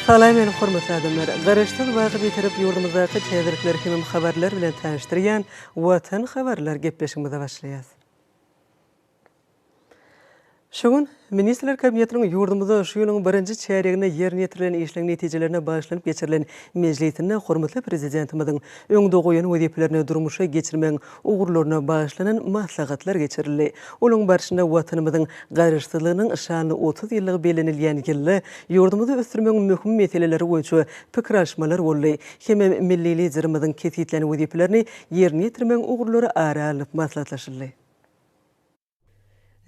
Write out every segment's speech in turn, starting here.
Salam meni hormatly adamlar. Garaşdan wagt bitirip yurdumuzdaki täzelikler hemem habarlar bilen tanıştyrýan Watan habarlar gepleşigimize başlaýas. Şogun Ministrler Kabinetiniň yurdumyzda şu ýylyň 1-nji çäregine ýerine ýetirilen işleň netijelerine başlanyp geçirilen mejlisinde hormatly prezidentimiziň öňde goýan wezipelerini durmuşa geçirmeň ugurlaryna başlanan maslahatlar geçirildi. Olaň barşynda watanymyzyň garyşsyzlygynyň şany 30 ýyllygy belenilýän ýylda yurdumyzda ösdürmeň möhüm meseleleri boýunça pikir alşmalar boldy. Hemem milli liderimiziň kesitlen wezipelerini ýerine ýetirmeň ugurlary aralyp maslahatlaşyldy.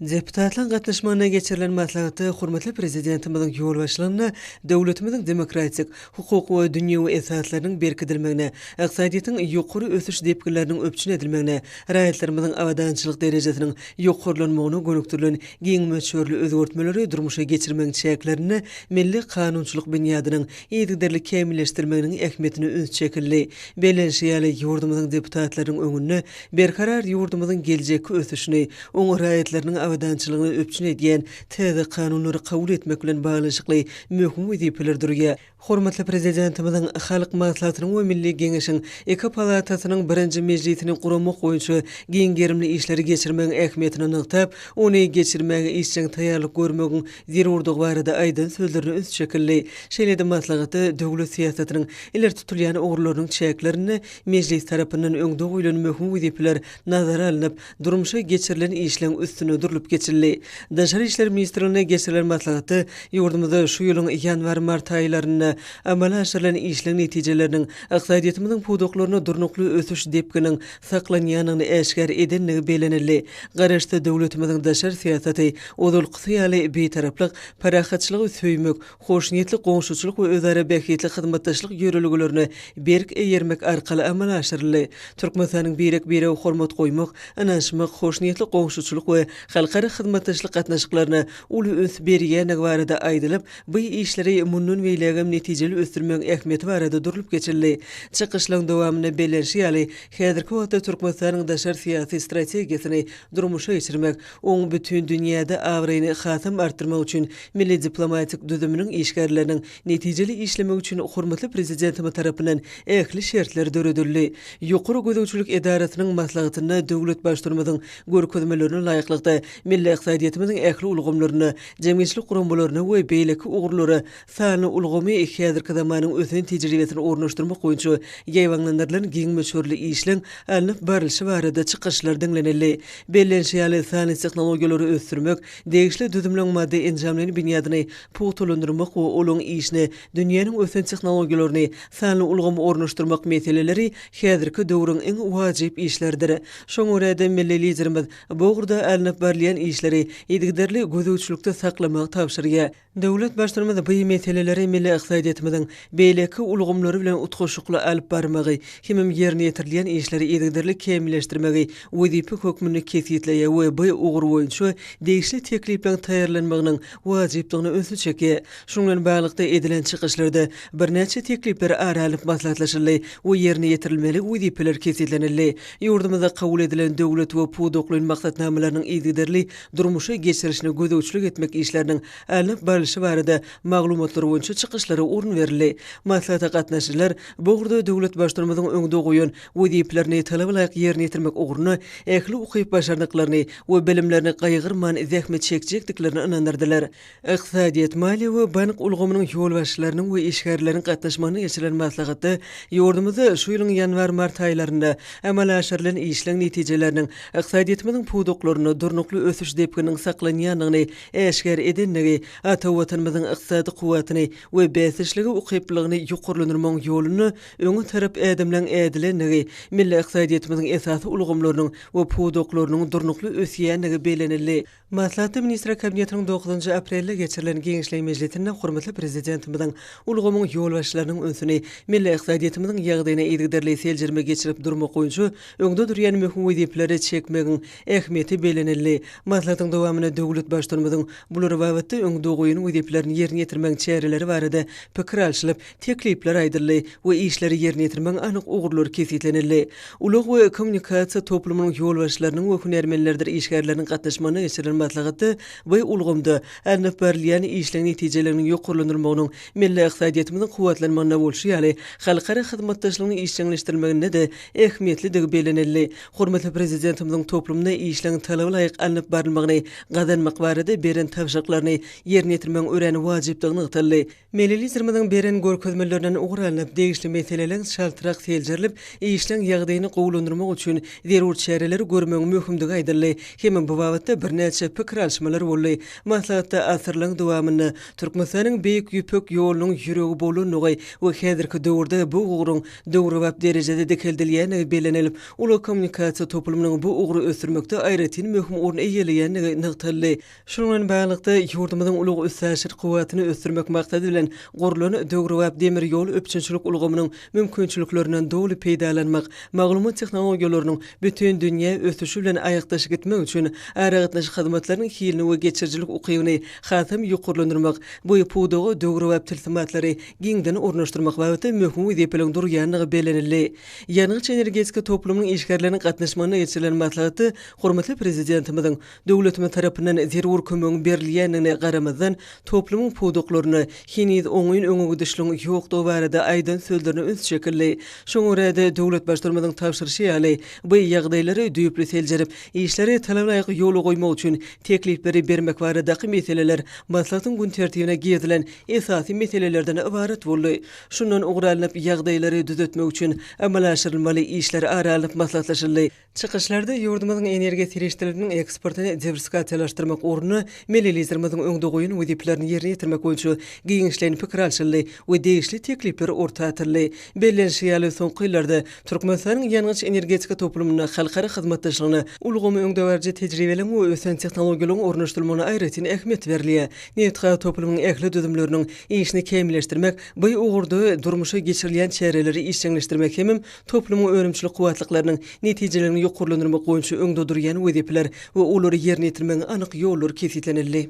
Deputatlar gatnaşmagyna geçirilen maslahaty hormatly prezidentimiziň ýol başlygyna döwletimiziň demokratik, hukuk we dünýäwi esaslarynyň berkidilmegine, ykdysadyýatyň ýokary ösüş depgileriniň öpçün edilmegine, raýatlarymyzyň awadançylyk derejesiniň ýokarlanmagyna gönükdirilen giň möçörli özgertmeleri durmuşa geçirmeň çäklerini milli kanunçylyk binýadynyň ýetirlik kämilleşdirmeginiň ähmiýetini üns çekildi. Belenşiýaly ýurdumyzyň deputatlarynyň öňünde berkarar ýurdumyzyň geljeki ösüşini, oň raýatlarynyň awadançylygyny öpçün edýän täze kanunlary kabul etmek bilen baglanşykly möhüm wezipeler durýar. Hormatly prezidentimiziň halk maslahatynyň we milli geňeşiň iki palatasynyň 1-nji mejlisini guramak boýunça giň gerimli işleri geçirmeň ähmiýetini nyktap, ony geçirmäge işçiň taýýarlyk görmegiň zerurdygy barada aýdan sözlerini üns çekildi. Şeýle-de maslahaty döwlet siýasatynyň ileri tutulýan ugurlarynyň çäklerini mejlis tarapyndan öňde goýulan möhüm wezipeler nazara alynıp, durmuşa geçirilen işleň üstüne durulup geçirildi. Daşary işler ministrligine geçirilen maslahaty ýurdumyzda şu ýylyň ýanwar-mart aýlaryna amala aşyrylan işleň netijeleriniň ykdysadyýatymyzyň puduklaryna durnukly ösüş depginiň saklanýanyny eşgär edennigi belenildi. Garaşda döwletimiziň daşary siýasaty uzulqysaly betaraplyk, parahatçylygy söýmek, hoşnýetli goňşuçylyk we özara bähiyetli hyzmatdaşlyk ýöreliglerini berk eýermek arkaly amala aşyryldy. Türkmenistanyň birek bire hormat goýmak, anaşmak, hoşnýetli goňşuçylyk we halkara hyzmatdaşlyk gatnaşyklaryna uly öns berýän barada aýdylyp, bu işleri munun beýlegem netijeli ösdürmeň ähmiýeti barada durulup geçirildi. Çykyşlaryň dowamyny belenşiýaly häzirki wagtda Türkmenistanyň daşary syýasy strategiýasyny durmuşa geçirmek, oň bütün dünýäde awryny hasam artdyrmak üçin milli diplomatik düzüminiň işgärleriniň netijeli işlemek üçin hormatly prezidentimiz tarapyndan ähli şertler döredildi. Ýokary gözegçilik edarasynyň maslahatyna döwlet başlarymyzyň görkezmelerini laýyklykda milli ykdysadyýatymyzyň ähli ulgamlaryny, jemgyýetçilik guramalaryny we beýleki ugurlary sany ulgamy häzirki zamanyň ösen tejribesini ornaşdyrmak boýunça ýaýwanlandyrylan giň möçörli işleň alınıp barylşy barada çykyşlar diňlenildi. Belenşiýaly sany tehnologiýalary ösdürmek, degişli düzümleň maddi enjamlaryny binýadyny putulandyrmak we olaň işini dünýäniň ösen tehnologiýalaryny sany ulgamy ornaşdyrmak meseleleri häzirki döwrüň iň wajyp işlerdir. Şoň orada milli liderimiz bu gurda alınıp barlayan işleri ýetigderli gözegçilikde saklamak tapşyrýar. Döwlet başlarymyz bu meseleleri milli ykdysadyýatymyzyň beýleki ulgamlary bilen utgaşykly alyp barmagy, hemem ýerine ýetirilýän işleri ýetigderli kämilleşdirmegi, wezipe hökmüni kesitleýär we bu ugur boýunça degişli teklipler taýýarlanmagynyň wajyplygyny öňe çekýär. Şoň bilen baglyqda edilen çykyşlarda bir näçe teklipler aralyp maslahatlaşyldy we ýerine ýetirilmeli wezipeler kesitlenildi. Ýurdumyzda kabul edilen döwlet we puduklaryň maksatnamalarynyň ýetigderli durmuşa geçirişine gözegçilik etmek işleriniň alyp barylşy barada maglumatlar boýunça çykyşlary urun berildi. Maslahata gatnaşyjylar bu gurda döwlet başlarymyzyň öňde goýan wezipelerini talaba laýyk ýerine ýetirmek uguryny, ähli ukyp başarnyklaryny we bilimlerini gaýgyrman zähmet çekjekdiklerini inandyrdylar. Ykdysadyýat, maliýe we bank ulgamynyň ýol başçylarynyň we işgärleriniň gatnaşmagyna geçirilen maslahaty ýurdumyzda şu ýylyň ýanwar-mart aýlarynda amala aşyrylan işleň netijeleriniň ykdysadyýatymyzyň puduklaryny durnukly ösüş depginiň saklanýanyny eşgär edennigi, ata watanymyzyň ykdysady kuwatyny we bäsişligi ukyplygyny ýokarlandyrmaň ýoluny öňe tarap ädimlen ädilenigi, milli ykdysadyýatymyzyň esasy ulgamlarynyň we puduklarynyň durnukly ösýänligi belenildi. Maslahaty Ministrler Kabinetiniň 9-njy aprelde geçirilen Geňeşlik Mejlisinde hormatly prezidentimiziň ulgamyň ýol başçylarynyň önsüni milli ykdysadyýatymyzyň ýagdaýyna ýetigderli seljirme geçirip durmak boýunça öňde durýan möhüm wezipeleri çekmegiň ähmiýeti belenildi. Maslahatyň dowamyna döwlet başlarymyzyň bulara babatda öňde goýan weziplerini ýerine ýetirmek çäreleri barada pikir alşylyp, teklipler aýdyldy we işleri ýerine ýetirmek anyk ugurlar kesitlenildi. Ulug we kommunikasiýa toplumynyň ýolbaşçylarynyň we hünärmenlerdir işgärleriniň gatnaşmagyna geçirilen maslahaty we ulgumda alnyp berilýän işleň netijeleriniň ýokurlandyrmagynyň milli iqtisadiýetimiziň kuwatlanmagyna bolşy ýaly halkara hyzmatdaşlygyny işçiňleşdirmeginde de ähmiýetlidigi belenildi. Hormatly prezidentimiziň toplumda işleň talaby laýyk alnyp berilmegini gazanmak barada beren tawşaklaryny ýerine ýetirmek öräni wajypdygyny ýytyldy. Melelizmimiziň beren görkezmelerinden ugralanyp degişli meseleler şaltyrak seljerilip, işleň ýagdaýyny gowlandyrmak üçin zerur çäreleri görmek möhümdigi aýdyldy. Hem bu babatda bir näçe pikir alşmalar boldy. Maslahatda asyrlyň dowamyny Türkmenistanyň beýik ýüpek ýolunyň ýüregi bolanlygy we häzirki döwürde bu ugruň döwri we derejede dekeldilýäni belenilip, uly kommunikasiýa toplumynyň bu ugry ösürmekde aýratyn möhüm orun eýelýänligi nykdaldy. Şundan baglanykda ýurdumyzyň ulug üssäşir kuwatyny ösürmek maksady bilen gurulan döwri we demir ýol öpçünçilik ulgamynyň mümkinçiliklerinden dowly peýdalanmak, maglumat tehnologiýalarynyň bütün dünýä ösüşi bilen aýakdaş gitmek üçin aragatnaş hyzmatlarynyň hilini we geçirjilik ukybyny hasam ýokurlandyrmak, bu pudogy döwri we tilsimatlary giňden ornaşdyrmak babatda möhüm wezipeleň durýanlygy belenildi. Ýanyňça energetika toplumynyň işgärleriniň gatnaşmagyna geçirilen maslahaty hormatly prezidentimiziň döwletimiz tarapyndan zerur kömegi berilýänine garamazdan toplumyň pudoklaryny hiniz oňyň öňe düşlüň ýokdugy barada aýdan sözlerini öz şekilli. Şoňa görä döwlet başlarymyzyň tawşyrşy ýaly bu ýagdaýlary düýüpli seljerip, işleri talaby laýyk ýola goýmak üçin teklipleri bermek baradaky meseleler maslahatyň gün tertibine giýilen esasy meselelerden ibaret boldy. Şundan ugralanyp ýagdaýlary düzetmek üçin amal aşyrylmaly işler aralyp maslahatlaşyldy. Çykyşlarda ýurdumyzyň energiýa serişdiriginiň eksportyny diversifikasiýalaşdyrmak ornuny melelizmimiziň öňde goýan weziplerini ýerine ýetirmek boýunça giňişlerini pikir alşyldy we degişli teklipler ortatyldy. Belenşi ýaly soňky ýyllarda Türkmenistanyň ýanyňç energetika toplumyna halkara hyzmatdaşlygyny ulgamy öňde berje tejribeleň we ösen tehnologiýalaryň ornaşdyrmagyna aýratyn ähmiýet berilýär. Näetkä toplumyň ähli düzümleriniň işini kämilleşdirmek, bu ugurda durmuşa geçirilýän çäreleri işçiňleşdirmek hem toplumyň örümçilik kuwatlyklarynyň netijelerini ýokurlandyrmak boýunça öňde durýan wezipler we olary ýerine ýetirmegiň anyk ýollar kesitlenildi.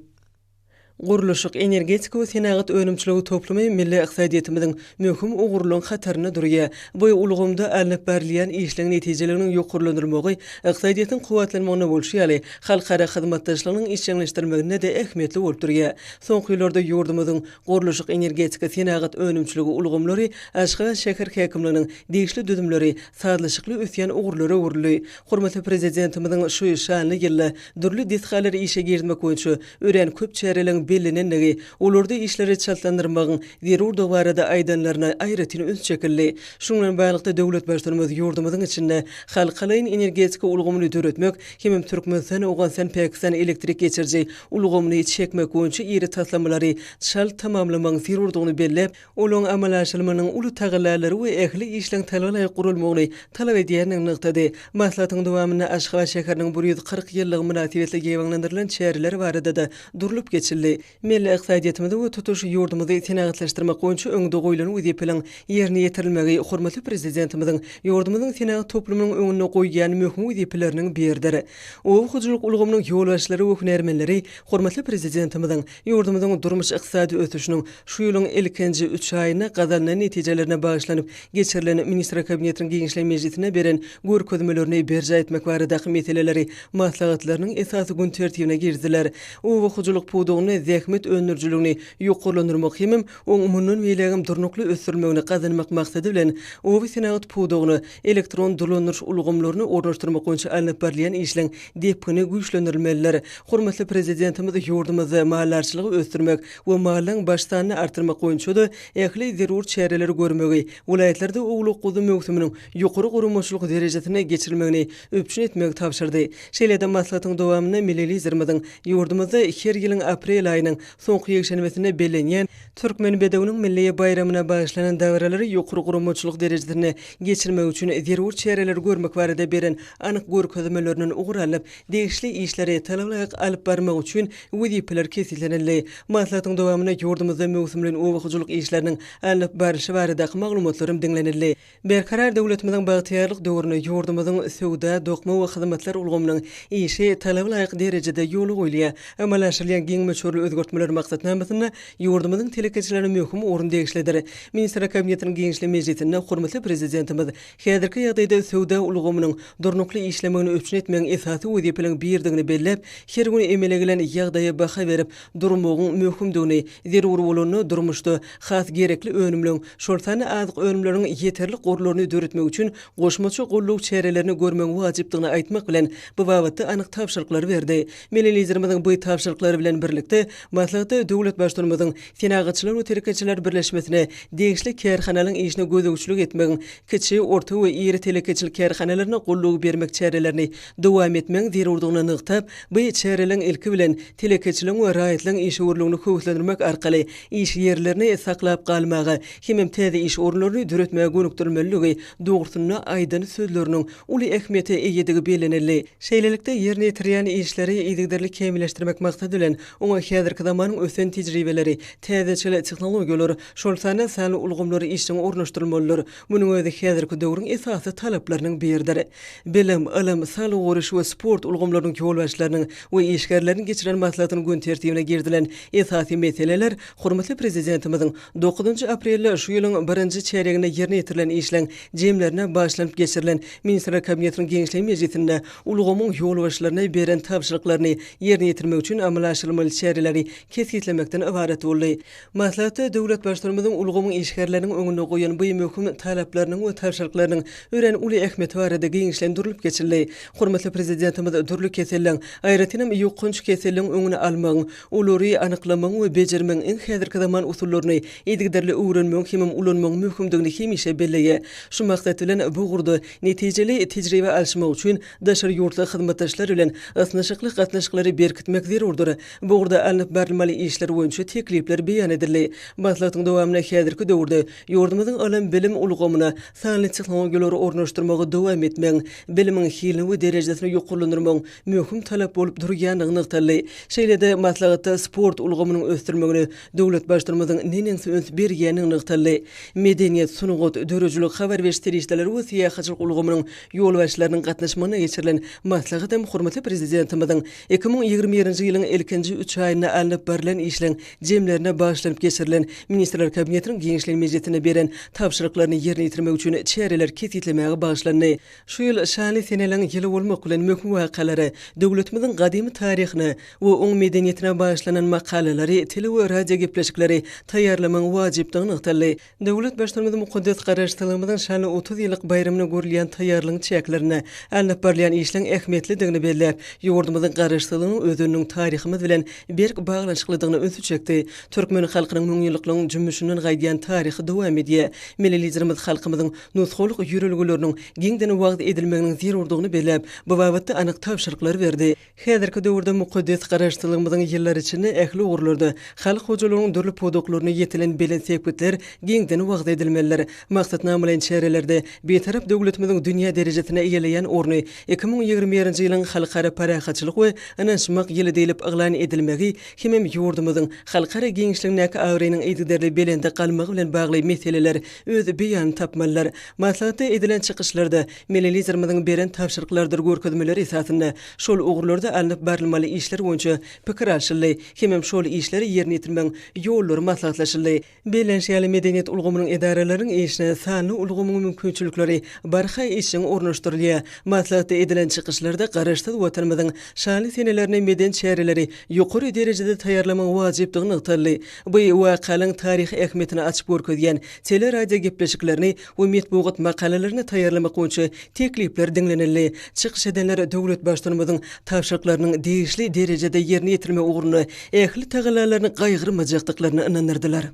Guruluşyk energetika we senagat önümçiligi toplumy milli iqtisadiýetimiziň möhüm ugurluň hataryna durýar. Bu ulgumda alnyp berilýän işleň netijeleriniň ýokurlandyrmagy iqtisadiýetiň kuwatlanmagyna bolşy ýaly halkara hyzmatdaşlygynyň işçiňleşdirmegine de ähmiýetli bolup durýar. Soňky ýyllarda ýurdumyzyň guruluşyk energetika senagat önümçiligi ulgumlary aşga şäher häkimliginiň degişli düzümleri sadlaşykly ösýän ugurlara uruly. Hormatly prezidentimiziň şu şanly ýylla durly disgalary işe girmek boýunça ören köp çäreleň belenenligi, olurda işleri çaltlandyrmagyň zerur dowarada aýdanlaryna aýratyn öz şekilli. Şundan baglanykda döwlet başlarymyz ýurdumyzyň içinde halkalaryň energetika ulgamyny döretmek, hem Türkmenistan, Awganistan, Pakistan elektrik geçirji ulgamyny çekmek boýunça ýeri taslamlary çal tamamlamagyň zerurdygyny bellep, olaň amal aşyrylmagynyň uly tagalary we ähli işleň talaby gurulmagyny talap edýän nyktada maslahatyň dowamyna Aşgabat şäheriniň 140 ýyllyk münasibetli geýwanlandyrylan çäreleri barada da durulup geçildi. Milli iqtisadiýetimizi we tutuş ýurdumyzy senagatlaşdyrmak boýunça öňde goýulan wezipeleň ýerine ýetirilmegi hormatly prezidentimiziň ýurdumyzyň senagat toplumynyň öňüne goýýan möhüm wezipeleriniň biridir. O hujulyk ulgamynyň ýolbaşçylary we hünärmenleri hormatly prezidentimiziň ýurdumyzyň durmuş iqtisady ösüşiniň şu ýylyň ilkinji 3 aýyna gazanlan netijelerine bagyşlanyp geçirilen minister kabinetiniň giňişli mejlisine beren görkezmelerini berje etmek baradaky meseleleri maslahatlarynyň esasy gün tertibine girdiler. O hujulyk pudogyny zähmet önürjüligini ýokurlandyrmak hem oňumynyň beýlegim durnukly ösürmegini gazanmak maksady bilen o senagat pudogyny elektron dolanýyş ulgamlaryny ornaşdyrmak boýunça alnyp berilýän işleň depkini güýçlendirmeliler. Hormatly prezidentimiz ýurdumyzy mallarçylygy ösürmek we mallaň başsanyny artyrmak boýunça da ähli zerur çäreleri görmegi, vilayetlerde ugly guzy mögsüminiň ýokary gurulmaçylyk derejesine geçirilmegini öpçün etmek tapşyrdy. Şeýle-de maslahatyň dowamyna milli liderimiziň ýurdumyzda her ýylyň aprel ayının soňky ýekşenmesine belenýän Türkmen bedewiniň milli bayramyna bagyşlanan davralary ýokary gurumçylyk derejesine geçirmek üçin zerur çäreler görmek barada beren anyk görkezmelerinden uguralyp degişli işleri talabyk alyp barmak üçin wedipeler kesilýänler. Maslahatyň dowamyna ýurdumyzda mewsümlen owakyjylyk işleriniň alyp barışı barada maglumatlarym dinlenildi. Berkarar döwletimiziň bagtyarlyk döwrüne ýurdumyzyň söwda, dokma we hyzmatlar ulgamynyň işi talabyk derejede ýoly goýulýar. Amalaşylýan giň meşhurly özgertmeler maksatnamesinä ýurdumyzyň telekeçileri möhüm orun degişlidir. Minister kabinetiniň giňişli mejlisinde hormatly prezidentimiz häzirki ýagdaýda söwda ulgamynyň durnukly işlemegini öpçün etmegiň esasy wedipeleriniň birdigini bellep, her gün emele gelen ýagdaýa baha berip durmagyň möhümdigini, zerur bolanyny durmuşda has gerekli önümlüň, şolsany azyk önümleriň ýeterli gorlaryny döretmek üçin goşmaçy golluk çärelerini görmek wajypdygyny aýtmak bilen bu wagtda anyk tapşyryklar berdi. Milletimiziň bu tapşyryklary bilen birlikde maslahatda döwlet başlygymyzyň Senagatçylar we telekeçiler birleşmesine degişli kärhanalaryň işine gözegçilik etmegiň, kiçi, orta we iri telekeçilik kärhanalaryna golluk bermek çärelerini dowam etmegiň zerurdygyny nykdap, bu çäreleriň ilki bilen telekeçiliň we raýatlyň iş orlugyny höwürlendirmek arkaly iş ýerlerini saklap galmagy, hemem täze iş orunlaryny döretmäge gönükdirmeligi dogrusyna aýdyn sözleriniň uly ähmiýeti eýedigi belenildi. Şeýlelikde ýerine ýetirýän işleri ýygydarly kemilleşdirmek maksady bilen oňa häzirki zamanyň ösen tejribeleri, täzeçili tehnologiýalar, şolsana sany ulgamlary işiň ornaşdyrylmalydyr. Munyň özi häzirki döwrüň esasy talaplarynyň biridir. Bilim, ilim, sağlyk goruş we sport ulgamlarynyň ýolbaşçylarynyň we işgärleriň geçiren maslahatyny gün tertibine girdilen esasy meseleler hormatly prezidentimiziň 9 aprelde şu ýylyň 1-nji çäregine ýerine ýetirilen işleň jemlerine başlanyp geçirilen Minister kabinetiniň giňişli mejlisinde ulgamyň ýolbaşçylaryna beren tapşyryklaryny ýerine ýetirmek üçin amalaşdyrylmaly çäreleri kesgitlemekden ibaret boldy. Maslahatda döwlet başlygymyzyň ulgamyň işgärleriniň öňüne goýan bu möhüm talaplarynyň we tapşyryklarynyň ören uly ähmiýeti barada giňişlendirilip geçirildi. Hormatly prezidentimiz dürli keselleriň, aýratynam ýokunç keselleriň öňüne almagyň, olary anyklamagyň we bejermegiň en häzirki zaman usullaryny ýetigderli öwrenmegiň hemem ulanmagyň möhümdigini hemişe belleýär. Şu maksat bilen bu gurda netijeli tejribe alşmak üçin daşary ýurtly hyzmatdaşlar bilen asnaşykly gatnaşyklary berkitmek zerurdyr. Bu gurda alınıp barylmaly işler boýunça teklipler beýan edildi. Maslahatyň dowamyna häzirki döwürde ýurdumyzyň alam bilim ulgamyna sanly tehnologiýalary ornaşdyrmagy dowam etmegiň, bilimiň hilini we derejesini ýokurlandyrmagyň möhüm talap bolup durýanyny nykdaly. Şeýlede maslahatda sport ulgamynyň ösdürmegini döwlet başlygymyzyň nenensi öns berýäni nykdaly. Medeniýet, sunugat, dörejlik, habar berişleri we syýahatçylyk ulgamynyň ýolbaşçylarynyň gatnaşmagyna geçirilen maslahat hem hormatly prezidentimiziň 2021-nji ýylyň ilkinji 3 aýyna alınıp barilen işleň jemlerine başlanyp geçirilen Ministrler kabinetiniň giňişli mejlisine beren tapşyryklaryny ýerine ýetirmek üçin çäreler kesitlemäge başlandy. Şu ýyl şanly seneleň ýyly bolmak bilen möhüm wakalary, döwletimiziň gadymy taryhyny we oň medeniýetine başlanan makalalary, tele we radio gepleşikleri taýýarlamagyň wajypdygyny nykdaly. Döwlet başlygymyzyň mukaddes garaşdyrylmyzyň şanly 30 ýyllyk bayramyna görülýän taýýarlygyň çäklerini, alınıp barilen işleň ähmiýetlidigini bellep, ýurdumyzyň garaşdyrlygynyň özüniň taryhymyz bilen berk baglanşyklydygyny öňe çekdi. Türkmen halkynyň müňýyllyklaryň jümmüşinden gaýdan taryhy dowam edýär. Milletimiz halkymyzyň nusxolyk ýürelgileriniň giňden wagt edilmeginiň zerurdygyny bellep, bu wagtda anyk tapşyryklar berdi. Häzirki döwürde mukaddes garaşdyrylmyzyň ýyllary içinde ähli ugurlarda halk hojalygynyň dürli podoklaryny ýetilen belen sepetler giňden wagt edilmeliler. Maksatnama bilen çärelerde betarap döwletimiziň dünýä derejesine eýeleýän orny 2021-nji ýylyň halkara parahatçylyk we anaşmak ýyly diýilip iglan edilmegi hemem ýurdumyzyň halkara giňişligine awrynyň ýetigderli belende galmagy bilen bagly meseleler öz beýan tapmalylar. Maslahatda edilen çykyşlarda milletimiziň beren tapşyryklardyr görkezmeleri esasynda şol ugurlarda alınıp barylmaly işler boýunça pikir alşyldy. Hemem şol işleri ýerine ýetirmeň ýollary maslahatlaşyldy. Belenşýäli medeniýet ulgamynyň edaralaryň işine sanly ulgamyň mümkinçilikleri barha işiň ornaşdyrylýar. Maslahatda edilen çykyşlarda garaşdyr watanymyzyň şanly senelerini meden çäreleri ýokary derejede taýýarlamagy wajypdygyny nykdaly. Bu wakalyň taryhy ähmiýetini açyp görkezýän tele radio gepleşiklerini we metbuat makalalaryny taýýarlamak boýunça teklipler dinlenildi. Çykyş edenler döwlet başlygymyzyň tapşyryklarynyň degişli derejede ýerine ýetirme ugruna ähli taýlalaryny gaýgyrmajakdyklaryny inanyrdylar.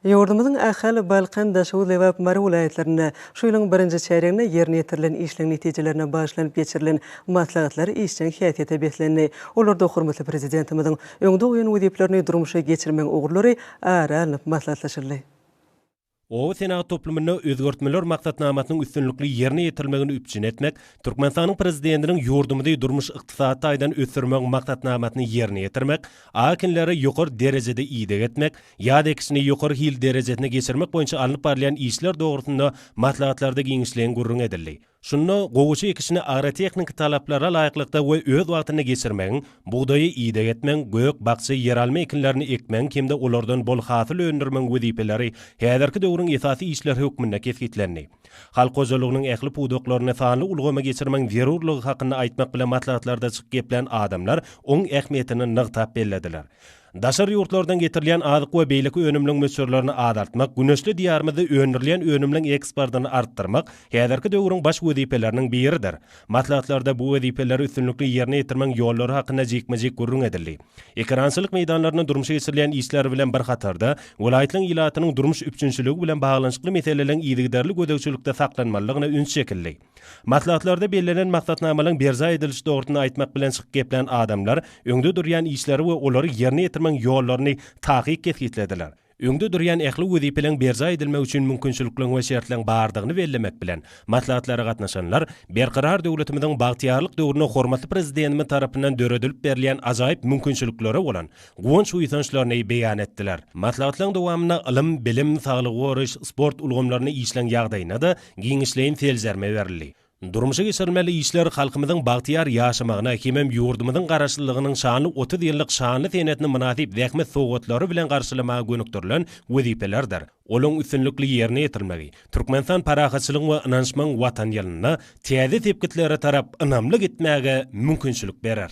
Yurdumuzun Ahal, Balkan, Daşoğlu ve Mara vilayetlerine şu yılın birinci çeyreğine yerine yetirilen işlerin neticelerine bağışlanıp geçirilen maslahatları işten hiyatiyete betlenini. Olurda hurmatlı prezidentimizin öňde oýan weziplerini durmuşa geçirmen oğulları ara alıp maslahatlaşırly. O Senat toplumuna özgörtmeler maksatnamatynyň üstünlükli yerine ýetirilmegini üpçün etmek, Türkmenistanyň prezidentiniň ýurdumyny durmuş ykdysady aýdan ösürmek maksatnamatyny yerine ýetirmek, akinleri ýokary derejede iýdeg etmek, ýa-da ikisini ýokary hil derejesine geçirmek boýunça alınıp barlayan işler dogrusynda maslahatlarda giňişleýän gurrun edildi. Şunu gowuşy ikisini agrotexnik talaplara laýyklykda we öz wagtyny geçirmegiň, buğdaýy iýdeg etmeň, gök, baksy, ýeralma ekinlerini ekmeň kimde olardan bol hasyl öndürmeň wezipeleri häzirki döwrüň esasy işleri hökmünde kesgitlendi. Halk gojalygynyň ähli pudoklaryna sanly ulgama geçirmeň zerurlygy hakyny aýtmak bilen maslahatlarda çykyp geplen adamlar oň ähmiýetini nygtap bellediler. Daşary ýurtlardan getirilýän azyk we beýleki önümliň möçürlerini adartmak, güneşli diýarymyzda öndürilen önümliň eksportyny artdyrmak häzirki döwrüň baş wezipeleriniň biridir. Maslahatlarda bu wezipeleri üstünlükli yerine ýetirmeň ýollary hakyna jekmejek gurrun edildi. Ekrançylyk meýdanlaryny durmuşa geçirilen işler bilen bir hatarda welaýetliň ilatynyň durmuş üpçünçiligi bilen baglanyşykly meselelerin ýygydarly gödäwçilikde saklanmalygyna üns çekildi. Maslahatlarda belirlenen maksatnamalaryň berza edilişi dogrusyny aýtmak bilen çykyp geplen adamlar öňde durýan işleri we olary yerine ýetirmeň ýollaryny takyk kesgitlediler. Öňde durýan ähli wezipeleň berza edilmek üçin mümkinçilikleň we şertleň bardygyny bellemek bilen maslahatlara gatnaşanlar berqarar döwletimiziň bagtyarlyk döwrüne hormatly prezidentimiz tarapyndan döredilip berilýän ajaýyp mümkinçiliklere bolan gowunç uýsançlaryny beýan etdiler. Maslahatlaryň dowamyna ilim, bilim, saglyk goruş, sport ulgamlaryny işleň ýagdaýyna da giňişleýin selzerme berildi. Durmuşa geçirmeli işler halkymyzyň bagtyar ýaşamagyna hemem ýurdumyzyň garaşlylygynyň şanly 30 ýyllyk şanly senetini münasip zähmet sowatlary bilen garşylamaga gönükdirilen wezipelerdir. Olaň üstünlükli yerine ýetirilmegi, Türkmenistan parahatçylyk we inançmaň watan ýylyna täze tepkitlere tarap ynamly gitmäge mümkinçilik berer.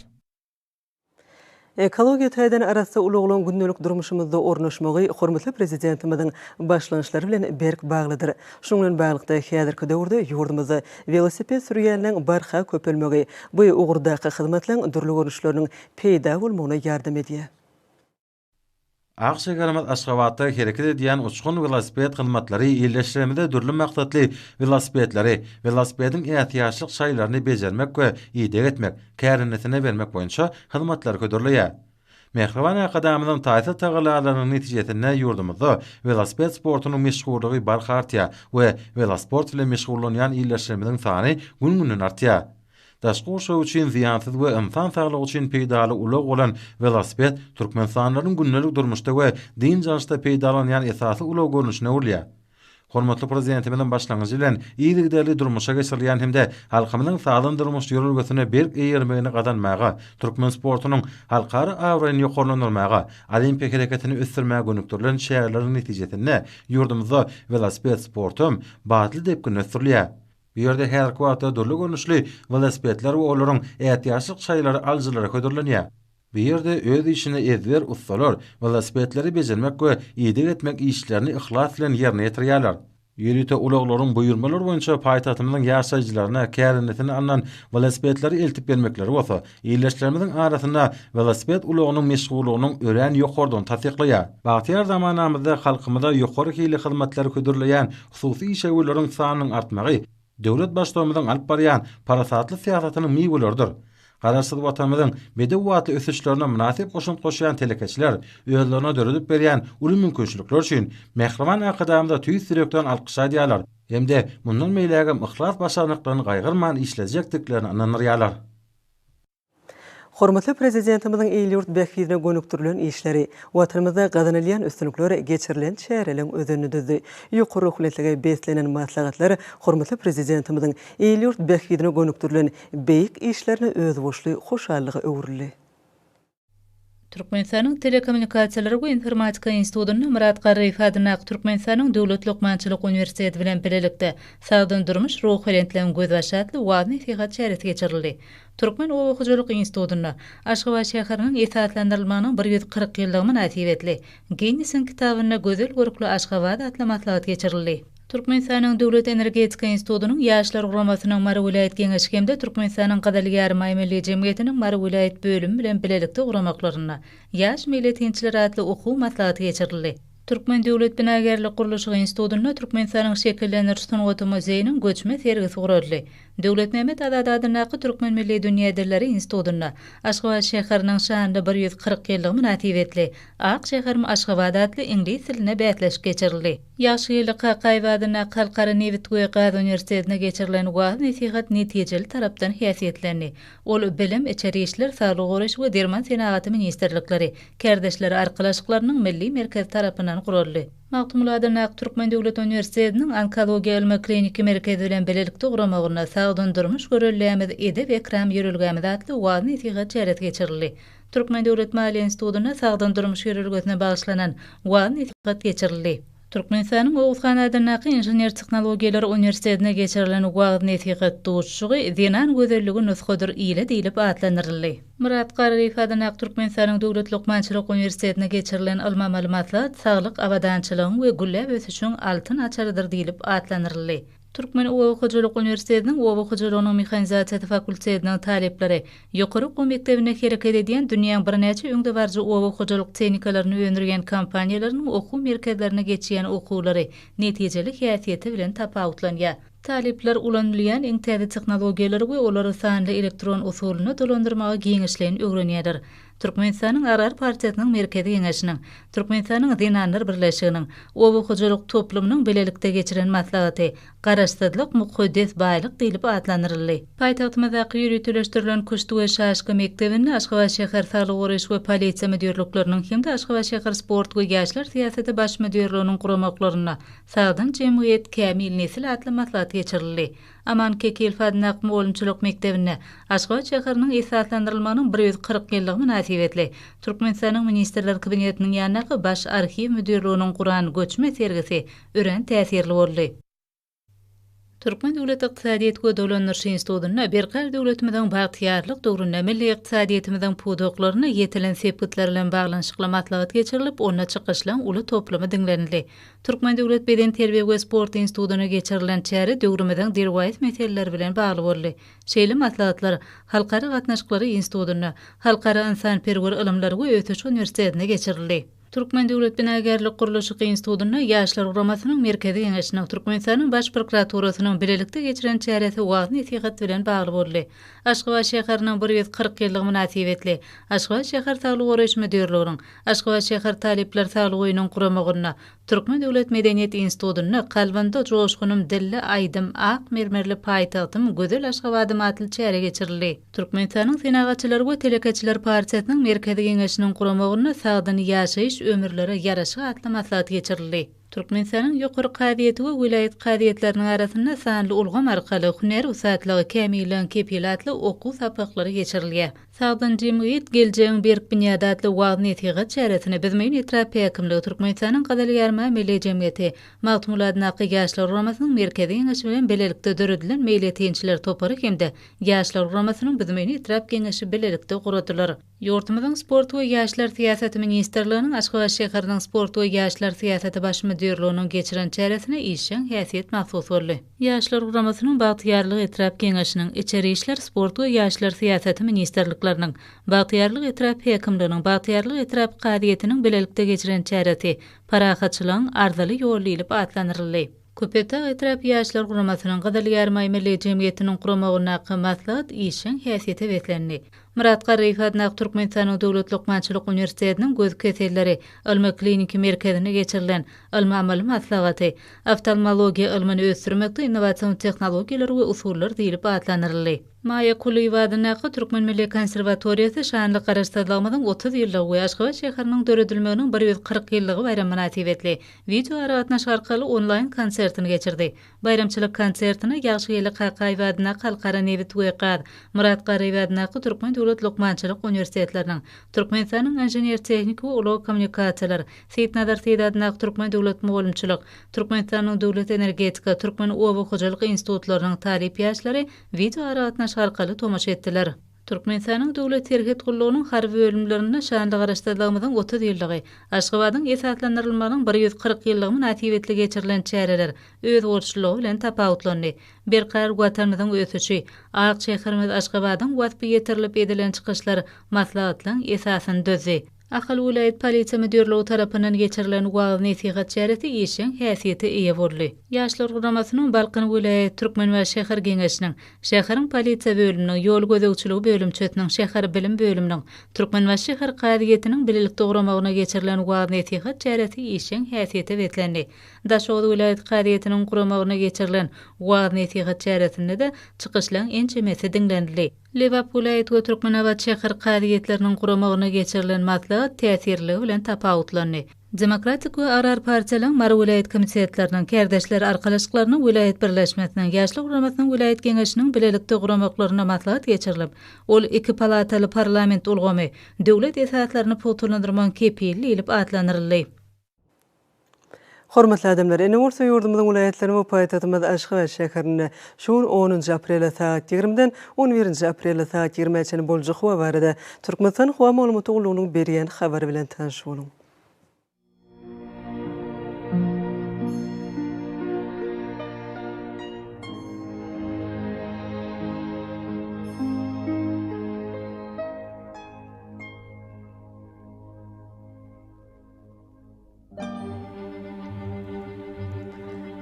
Ekologiýa täýden arasy uluglan gündelik durmuşymyzda ornaşmagy hormatly prezidentimiziň başlanýşlary bilen berk baglydyr. Şoň bilen baglykda häzirki döwürde ýurdumyzda velosiped sürýänleň barha köpelmegi bu ugurdaky hyzmatlaryň durly görnüşleriniň peýda bolmagyna ýardam edýär. Akşegarmat Aşgabatda hereket edýän uçkun velosiped hyzmatlary ýerleşdirmede durly maksatly velosipedleri, velosipediň ähtiýaçlyk şaýlaryny bejermek we iýdeg etmek, kärinetine bermek boýunça hyzmatlar göterilýär. Mehriban akademiyanyň taýsy tagalalarynyň netijesinde ýurdumyzda velosiped sportunyň meşgullygy barha artýar we velosport bilen meşgullanýan ýerleşdirmediň sany gün-günden artýar. Daşky uşagy üçin ziýansyz we insan saglygy üçin peýdaly ulag bolan velosiped türkmenistanyň gündelik durmuşda we din janşda peýdalanýan esasy ulag görnüşine urlýar. Hormatly prezidentimiziň başlangyjy bilen ýygydarly durmuşa geçirilýän hemde halkymyzyň sagdyn durmuş ýolgysyna berk eýermegini gadanmaga, türkmen sportunyň halkary awraýyny ýokarlandyrmaga, olimpik hereketini ösdürmäge gönükdirilen şäherleriň netijesinde ýurdumyzda velosiped sportum batly depkine ösdürilýär. Bu ýerde her kwata durly görnüşli velosipedler we olaryň ähtiýaçlyk şaýlary aljylary ködürlenýär. Bu ýerde öz işine ezber ustalar velosipedleri bejermek we iýdeg etmek işlerini ihlas bilen ýerine ýetirýärler. Ýerite ulaglaryň buyurmalar boýunça paýtatymyzyň ýaşaýjylaryna kärinetini anlan velosipedleri eltip bermekleri bolsa, ýerleşdirmediň arasynda velosiped ulagynyň meşgullygynyň ören ýokardan tasdiklaýar. Bagtyar zamanamyzda halkymyzda ýokary hili hyzmatlary ködürilen hususy işeýlerin sanynyň artmagy döwlet başlygymyzyň alyp barýan parasatly siýasatynyň meýwelerdir. Garaşsyz watanymyzyň bedewatly ösüşlerine münasip goşunt goşýan telekeçiler özlerine döredip berýän uly mümkinçilikler üçin Mehriban akademiyada tüýs direkden alkyşa edýärler. Hemde mundan meýläge ihlas başarnyklaryny gaýgyrman işlejekdiklerini ananyrýarlar. Hormatly prezidentimiziň Eýlýurt bähfidine gönükdirilen işleri, watanymyzda gazanylýan üstünlikleri geçirilen çäreleň özüni düzdi. Ýokary hökümetlige beslenen maslahatlar hormatly prezidentimiziň Eýlýurt bähfidine gönükdirilen beýik işlerini öz boşly hoşallygy öwrüli. Türkmenistanyň Telekommunikasiýalary we Informatika institutynyň Murat Garryf adyna Türkmenistanyň Döwlet Lokmançylyk Uniwersiteti bilen birlikde sagdyn durmuş ruhiyetlen gözbaşatly wagny fihat çäresi geçirildi. Türkmen Owakyjylyk institutyna Aşgabat şäheriniň esaslandyrylmagynyň 140 ýyllygy münasibetli Guinnessin kitabyna gözel görükli Aşgabat atly maslahat geçirildi. Türkmenistanyň Döwlet Energetika institutynyň ýaşlar guramasynyň Mara vilayet geňeşi hemde Türkmenistanyň Gadal Ýarmy Milli Jemgyýetiniň Mara vilayet bölümi bilen bilelikde guramaklaryna ýaş milletçiler atly okuw maslahaty geçirildi. Türkmen Döwlet Binagerlik Guruluşy Institutyna Türkmenistanyň şekillenir Sunugaty muzeýiniň göçme sergisi guruldy. Döwlet Mehmet Adadadynaky Türkmen Milli Dünýädirleri Institutyna Aşgabat şäheriniň şanly 140 ýyllygy münasibetli Ak şäherim Aşgabat adly ingliz diline bätleşik geçirildi. Ýaşylyk Qaýwadyna Halkara Newit Güýgaz Uniwersitetine geçirilen wagt nesihat netijeli tarapdan häsiýetlendi. Ol bilim, içeri işler, saglyk goraş we derman senagaty ministrlikleri, kerdeşleri arkalaşyklarynyň milli merkezi tarapyndan kuruldy. Magtumuladynak Türkmen Döwlet Uniwersitetiniň onkologiýa ilmi kliniki merkezi bilen belelikde guramagyna sagdyn durmuş görellämez edep ekram ýörelgämiz adly wagt nesihat çäret geçirildi. Türkmen Döwlet Maliýe Institutyna sagdyn durmuş ýörelgesine bagyşlanan wagt nesihat geçirildi. Türkmenistanyň Oğuzhanadynaky Inженер Tehnologiýalar Uniwersitetine geçirilen wagt nesihat duşugy Zenan gözelligi nusgadyr ile diýilip atlanyrly. Murat Garyf adynak Türkmenistanyň Döwlet Lokmançylyk Uniwersitetine geçirilen alma maglumatlar saglyk awadançylygyň we güllep ösüşüň altyn açarydyr diýilip atlanyrly. Türkmen Owakyjylyk Uniwersitetiniň Owakyjylygynyň mexanizasiýa fakultetiniň talepleri ýokary okuw mektebine hereket edýän dünýäň birnäçe öňde barjy owakyjylyk tehnikalaryny öňürgen kompaniýalarynyň okuw merkezlerine geçýän okuwlary netijeli häsiýeti bilen tapawutlanýar. Talepler ulanylýan iň täze tehnologiýalary we olary sanly elektron usulyny dolandyrmagy giňişlerini öwrenýärdir. Türkmenistanyň Arar partiýasynyň merkezi geňeşiniň, Türkmenistanyň Dinanlar birleşiginiň, owakyjylyk toplumynyň belelikde geçiren maslahaty, garaşsyzlyk mukaddes baýlyk diýilip atlanyrly. Paýtagtymyzdaky ýürütüleşdirilen Kuştu we Şaşky mektebini Aşgabat şäher saglyk goraş we polisiýa müdürlikleriniň hemde Aşgabat şäher sport we ýaşlar siýasety baş müdürliginiň guramaklaryna sagdyn jemgyýet Kämil Nesil adly maslahat geçirildi. Aman Kekil Fadnak Moğolunçuluk mektebine Aşgabat şäheriniň esaslandyrylmagynyň 140 ýyllygy münasibetli Türkmenistanyň Ministrler Kabinetiniň ýanyny baş arxiv müdürliginiň Guran göçme sergisi ören täsirli boldy. Türkmen Döwlet Iqtisadiýet we Döwletlenişi Institutyna berqar döwletimiziň bagtyarlyk döwründe milli iqtisadiýetimiziň pudoklaryny ýetilen sepkitler bilen baglanyşykly maslahat geçirilip, ona çykyşlan uly toplamy diňlenildi. Türkmen Döwlet Beden Terbiýe we Sport Institutyna geçirilen çäre döwrümizin dirwayet meseleleri bilen bagly boldy. Şeýle maslahatlar Halkara gatnaşyklary Institutyna, Halkara insanperwer ilimler we ötüş uniwersitetine geçirildi. Türkmen Döwlet Binagerlik Guruluşy Institutyna ýaşlar guramasynyň merkezi geňeşiniň Türkmenistanyň baş prokuraturasynyň bilelikde geçiren çäresi wagt nesihat bilen bagly boldy. Aşgabat şäheriniň 140 ýyllygy münasibetli Aşgabat şäher saglyk goraş müdürliginiň Aşgabat şäher talepler saglyk oýunyň kuramagyna Türkmen Döwlet Medeniýet Institutyna kalbanda joşgunum dille aýdym ak mermerli paýtagtym gözel Aşgabatym atly çäre geçirildi. Türkmenistanyň senagatçylar we telekeçiler partiýasynyň merkezi geňeşiniň kuramagyna sagdyn ýaşaýyş ömürlere ýaraşy atly maslahat geçirildi. Türkmenistanyň ýokary qadiýeti we wilayet qadiýetleriniň arasynda sanly ulgam arkaly huner usatlygy kämilen kepilatly okuw sapaklary geçirilýär. Sagdyn jemgyýet geljegiň berk binýada atly wagt nesihat çäresini bizmeň etrap häkimligi Türkmenistanyň Gadalyarma Milli Jemgyýeti Magtumuladynaky ýaşlar guramasynyň merkezi geňeşi bilen belelikde döredilen meýletençiler topary hemde ýaşlar guramasynyň bizmeň etrap geňeşi belelikde guradylar. Ýurtymyzyň sport we ýaşlar siýasaty ministrliginiň Aşgabat şäheriniň sport we ýaşlar siýasaty baş müdürliginiň geçiren çäresine işin häsiýet mahsus boldy. Ýaşlar guramasynyň bagtyarlyk etrap geňeşiniň içeri işler, sport we ýaşlar siýasaty ministrlikläriniň bagtyarlyk etrap häkimliginiň bagtyarlyk etrap qadiýetiniň belelikde geçiren çäresi parahatçylygyň arzaly ýoly diýilip atlanyrly. Köpeta etrap ýaşlar guramasynyň Gadalyarma Milli Jemgyýetiniň kuramagyna maslahat işin häsiýeti betlendi. Murat Garyf adynak Türkmenistanyň Döwlet Lokmançylyk Uniwersitetiniň göz keselleri ilmi kliniki merkezine geçirilen ilmi amaly maslahaty oftalmologiýa ilmini ösdürmekde innowasiýon tehnologiýalar we usullar diýilip atlanyrly. Maýa Kuliýewa adynak Türkmen Milli Konserwatoriýasy şanly garaşdyrylmanyň 30 ýyllygy we Aşgabat şäheriniň döredilmeginiň 140 ýyllygy bayram münasibetli video aratnaşy arkaly onlaýn konsertini geçirdi. Bayramçylyk konsertini Ýagşylyk Qaýwa adynak Halkara Newit Güýgaz, Murat Garyf adynak Türkmen Döwlet Lokmançylyk Uniwersitetleriniň Türkmenistanyň Inженер Tehnik we Uly Kommunikasiýalar, Seýitnazar Seýid adynak Türkmen Döwlet Moğolunçylyk, Türkmenistanyň Döwlet Energetika, Türkmen Owakyjylyk institutlarynyň talip ýaşlary video aratnaşy arkaly tomaşa etdiler. Türkmenistanyň döwlet terhet gullugynyň harby bölümlerinde şanly garaşdyrylmanyň 30 ýyllygy, Aşgabatyň esaslandyrylmanyň 140 ýyllygy münasibetli geçirilen çäreler öz bolşulygy bilen tapawutlandy. Berqar watanymyzyň ösüşi, Ak şäherimiz Aşgabatyň wasfy ýetirilip edilen çykyşlar maslahatlaryň esasyn dözi. Ahal vilayet polisiya müdürlüğü tarapынан geçirilen wagz nasihat çäreti işin häsiýeti eýe boldy. Ýaşlar guramasynyň Balkyn vilayet Türkmen we şäher geňeşiniň, şäheriň polisiýa bölüminiň, ýol gözegçiligi bölümçetiniň, şäher bilim bölüminiň, Türkmen we şäher gadyetiniň bilelikde guramagyna geçirilen wagz nasihat çäreti işin häsiýeti betlendi. Daşoğlu vilayet gadyetiniň guramagyna geçirilen wagz nasihat çäretinde de çykyşlaryň ençemesi dinlendi. Lewap vilayet we Türkmenabat şäher gadyetleriniň guramagyna geçirilen maslahat täsirli bilen tapawutlandy. Demokratik we Arar partiýalyň Mara vilayet komitetlerining kerdeşleri arkalaşyklarynyň vilayet birleşmesiniň ýaşlyk guramasynyň vilayet geňeşiniň bilelikde guramaklaryna maslahat geçirilip, ol iki palataly parlament ulgamy döwlet esaslarını potulandyrman kepilli ilip atlanyrly. Hormatly adamlar, ene bolsa ýurdumyzyň vilayetlerine we paýtagtymyz Aşgabat şäherinde şuň 10 aprel saat 20-den 11 aprel saat 20-çe boljak we barada Türkmenistan Hawa maglumaty ulugynyň berýän habar bilen tanış bolun.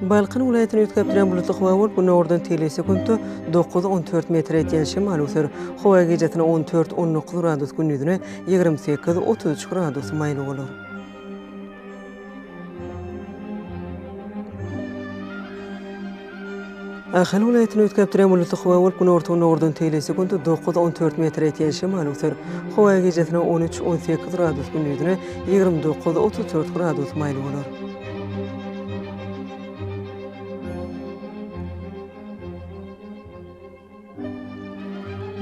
Balkyn vilayetini ýetgäpdiren bulutly hawa bolup, bu nordan telesekundy 9-14 metr etýän şemal öser. Hawa gecesine 14-19 gradus, gündüzüne 28-33 gradus maýly bolar. Ahal vilayetini ýetgäpdiren bulutly hawa bolup, bu nordan telesekundy 9-14 metr etýän şemal öser. Hawa gecesine 13-18 gradus, gündüzüne 29-34 gradus maýly bolar.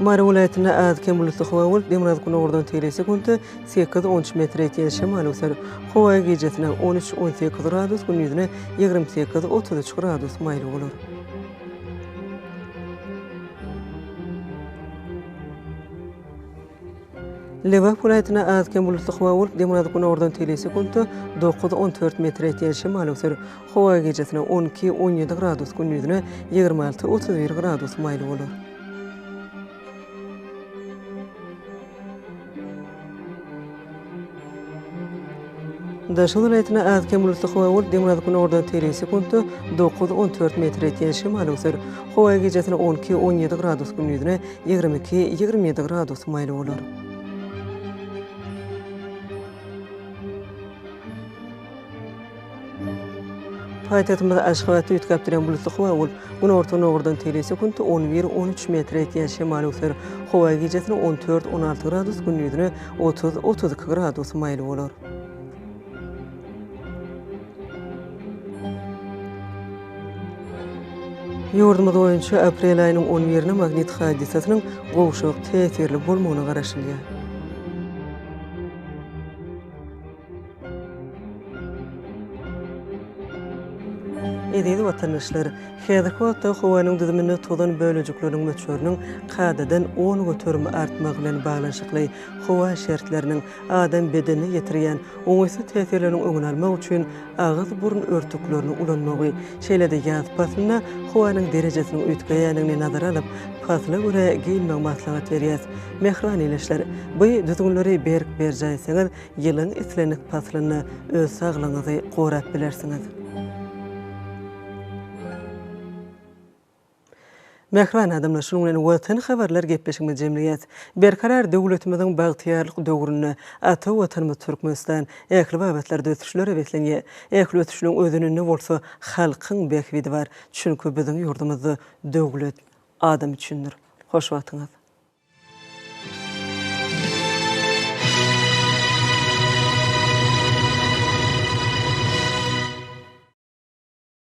Mara vilayetine azken bulutly hawa bolup, demir ordan telesekundy 8-13 metr etýän şemal öser. Hawa gecesine 13-18 gradus, gündüzüne 28-33 gradus maýly bolar. Lewap vilayetine azken bulutly hawa bolup, demir ordan telesekundy 9-14 metr etýän şemal öser. Hawa gecesine 12-17 gradus, gündüzüne 26-31 gradus maýly bolar. Daşoğlu vilayetine azken bulutly hawa bolup, demir ordan telesekundy 9-14 metr etýän şemal öser. Hawa gecesine 12-17 gradus, gündüzüne 22-27 gradus maýly bolar. Paýtagtymyz Aşgabatda ýetgäpdiren bulutly hawa bolup, bu ordan telesekundy 11-13 metr etýän şemal öser. Hawa gecesine 14-16 gradus, gündüzüne 30-32 gradus maýly bolar. Ýurdumyz boýunça aprel aýynyň 11-ine magnit hadisasynyň gowşak täsirli bolmagyna garaşylýar. Edýdi watandaşlar, häzirki wagtda howanyň düzümine todan bölejikleriniň möçöriniň kadadan 10 götürme artmagy bilen baglanşykly howa şertleriniň adam bedenine ýetirýän oňysy täsirleriniň öňüni almak üçin agyz burun örtüklerini ulanmagy, şeýlede ýaz pasyna howanyň derejesini üýtgeýänligini nazara alyp, pasla göre giyinmek maslahat berýär. Mehran eleşler, bu düzgünleri berjaýsaňyz, ýylyň islenik paslany öz saglygyňyzy gorap bilersiňiz. Mehran adamlar şunun bilen watan habarlar gepleşigimiz jemleýät. Berkarar döwletimiziň bagtyarlyk döwrüne ata watanymyz Türkmenistan ähli babatlarda ötüşlere betlenýär. Ähli ötüşlüň özünde bolsa halkyň bekbidi bar. Çünki biziň ýurdumyzda döwlet adam üçindir. Hoş wagtyňyz.